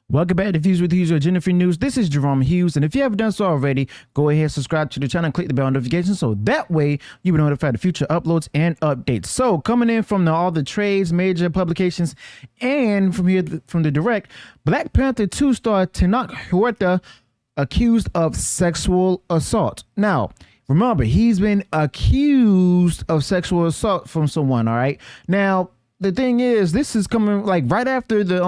Welcome back to Views with Hughes or Jennifer News. This is Jerome Hughes, and if you haven't done so already, go ahead, subscribe to the channel, and click the bell notification so that way you'll be notified of future uploads and updates. So, coming in from all the trades, major publications, and from here from the direct, Black Panther 2 star Tenoch Huerta accused of sexual assault. Now, remember, he's been accused of sexual assault from someone. All right, now. The thing is, this is coming like right after the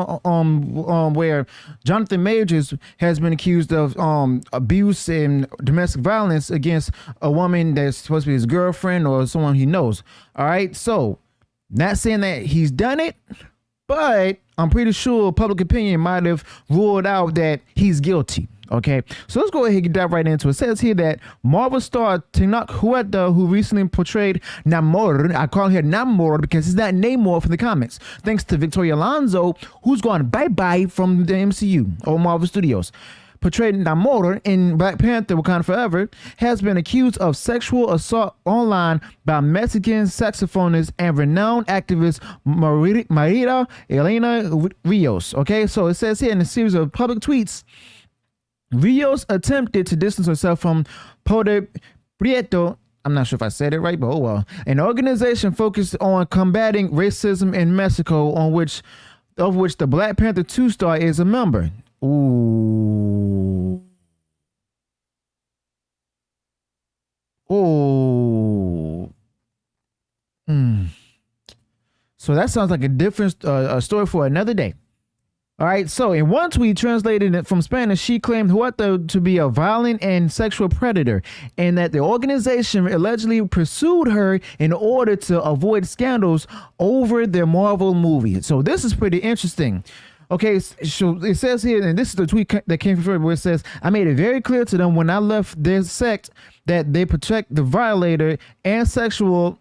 where Jonathan Majors has been accused of abuse and domestic violence against a woman that's supposed to be his girlfriend or someone he knows. All right, so not saying that he's done it, but I'm pretty sure public opinion might have ruled out that he's guilty. Okay, so let's go ahead and dive right into it. It says here that Marvel star Tenoch Huerta, who recently portrayed Namor, I call her Namor because it's not Namor from the comics, thanks to Victoria Alonso, who's gone bye-bye from the MCU or Marvel Studios, portrayed Namor in Black Panther Wakanda Forever, has been accused of sexual assault online by Mexican saxophonist and renowned activist Maria Elena Rios. Okay, so it says here in a series of public tweets, Rios attempted to distance herself from Poder Prieto, I'm not sure if I said it right, but oh well, an organization focused on combating racism in Mexico, of which the Black Panther 2 star is a member. Ooh. Oh. So that sounds like a different story for another day. All right, so in one tweet translated it from Spanish, she claimed Huerta to be a violent and sexual predator and that the organization allegedly pursued her in order to avoid scandals over their Marvel movie. So this is pretty interesting. Okay, so it says here, and this is the tweet that came from where it says, I made it very clear to them when I left their sect that they protect the violator and sexual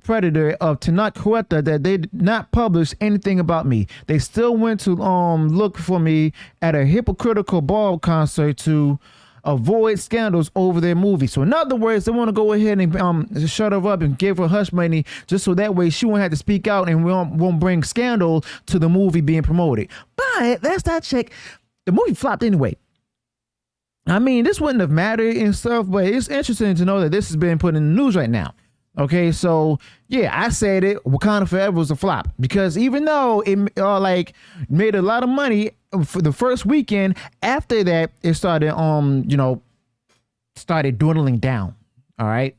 predator of Tenoch Huerta, that they did not publish anything about me. They still went to look for me at a hypocritical ball concert to avoid scandals over their movie. So in other words, they want to go ahead and shut her up and give her hush money just so that way she won't have to speak out and won't bring scandal to the movie being promoted. But let's not check. The movie flopped anyway. I mean, this wouldn't have mattered and stuff, but it's interesting to know that this has been put in the news right now. Okay, so yeah, I said it. Wakanda Forever was a flop because even though it made a lot of money for the first weekend, after that it started started dwindling down. All right,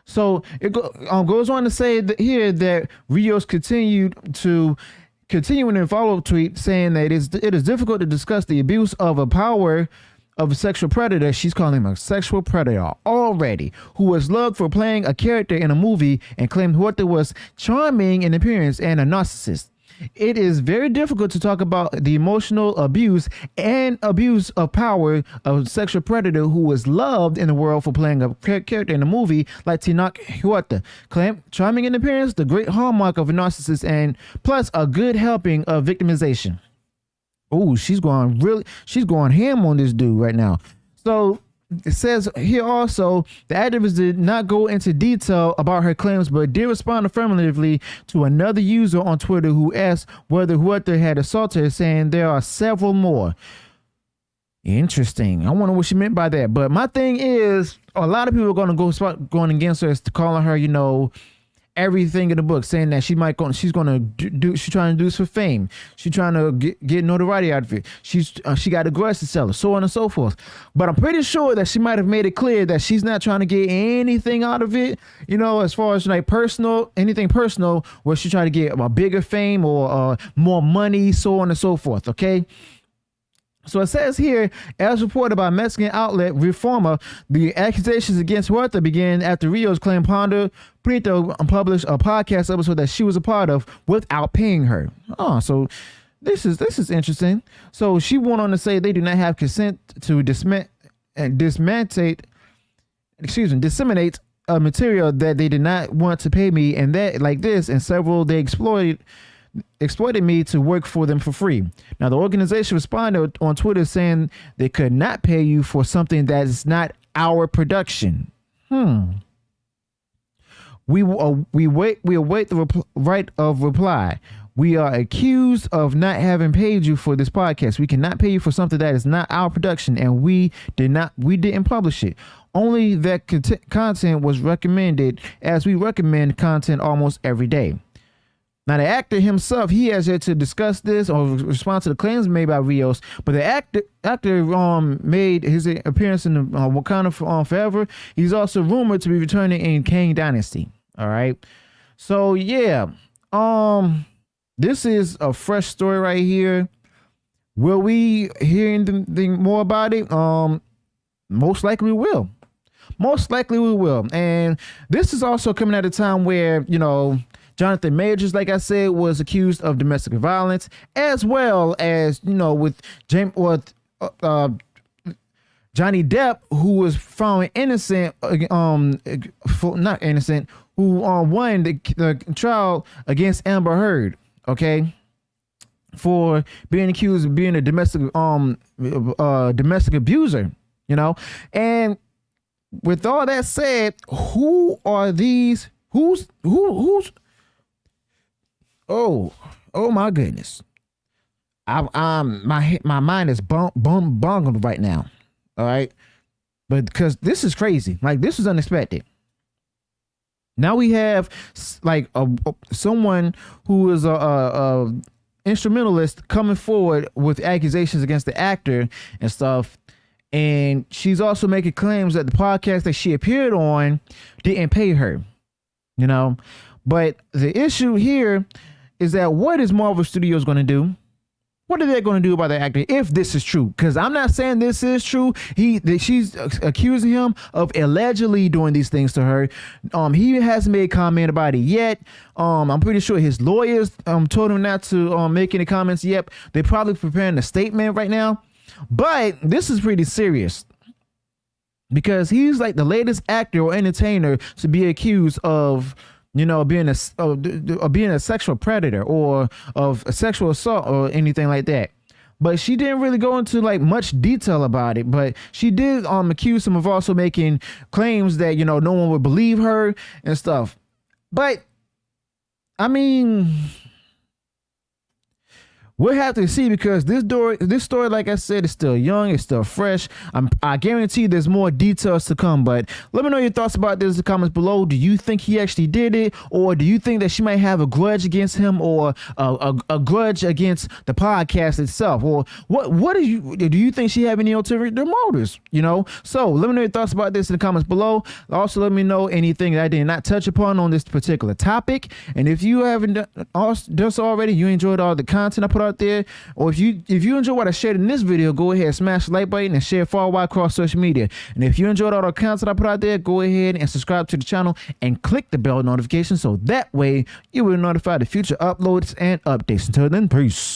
so it goes on to say that here that Rios continuing in follow-up tweet saying that it is difficult to discuss the abuse of a power of a sexual predator. She's calling him a sexual predator already, who was loved for playing a character in a movie and claimed Huerta was charming in appearance and a narcissist. It is very difficult to talk about the emotional abuse and abuse of power of a sexual predator who was loved in the world for playing a character in a movie like Tenoch Huerta. Claimed charming in appearance, the great hallmark of a narcissist, and plus a good helping of victimization. Oh, she's going ham on this dude right now. So it says here also, the activist did not go into detail about her claims, but did respond affirmatively to another user on Twitter who asked whether Huerta had assaulted her, saying there are several more. Interesting. I wonder what she meant by that. But my thing is, a lot of people are going to going against her, calling her, everything in the book, saying that she's trying to do this for fame. She's trying to get notoriety out of it. She got a grudge to sell her, so on and so forth. But I'm pretty sure that she might have made it clear that she's not trying to get anything out of it, as far as anything personal, where she's trying to get a bigger fame or more money, so on and so forth. Okay. So it says here, as reported by Mexican outlet Reforma, the accusations against Huerta began after Rios claimed Poder Prieto published a podcast episode that she was a part of without paying her. Oh, so this is interesting. So she went on to say they do not have consent to disseminate a material that they did not want to pay me, and that like this and several they exploited me to work for them for free. Now, the organization responded on Twitter saying they could not pay you for something that is not our production. We await the right of reply. we are accused of not having paid you for this podcast. We cannot pay you for something that is not our production, and we didn't publish it. Only that content was recommended, as we recommend content almost every day. Now, the actor himself, he has yet to discuss this or respond to the claims made by Rios, but the actor made his appearance in Wakanda Forever. He's also rumored to be returning in Kang Dynasty. All right. So, yeah. This is a fresh story right here. Will we hear anything more about it? Most likely we will. Most likely we will. And this is also coming at a time where, you know, Jonathan Majors, like I said, was accused of domestic violence, as well as, you know, with Johnny Depp, who was found innocent, not innocent, who won the trial against Amber Heard, okay, for being accused of being a domestic abuser, you know. And with all that said, who are these? Who's oh my goodness. My mind is bungled right now. All right. But because this is crazy. Like, this is unexpected. Now we have like someone who is a instrumentalist coming forward with accusations against the actor and stuff. And she's also making claims that the podcast that she appeared on didn't pay her, you know. But the issue here is that what is Marvel Studios going to do? What are they going to do about the actor if this is true? Because I'm not saying this is true. She's accusing him of allegedly doing these things to her. He hasn't made comment about it yet. I'm pretty sure his lawyers told him not to make any comments yet. They're probably preparing a statement right now. But this is pretty serious, because he's like the latest actor or entertainer to be accused of, you know, being a sexual predator or of a sexual assault or anything like that. But she didn't really go into like much detail about it. But she did accuse him of also making claims that, you know, no one would believe her and stuff. But I mean, we'll have to see, because this story, like I said, is still young, it's still fresh. I guarantee there's more details to come. But let me know your thoughts about this in the comments below. Do you think he actually did it, or do you think that she might have a grudge against him, or a grudge against the podcast itself, or what do you think she have any ulterior motives? You know, so let me know your thoughts about this in the comments below. Also, let me know anything that I did not touch upon on this particular topic. And if you haven't done so already, you enjoyed all the content I put out there, or if you enjoy what I shared in this video, go ahead, smash the like button and share far wide across social media. And if you enjoyed all the content I put out there, go ahead and subscribe to the channel and click the bell notification, so that way you will be notified of future uploads and updates. Until then, peace.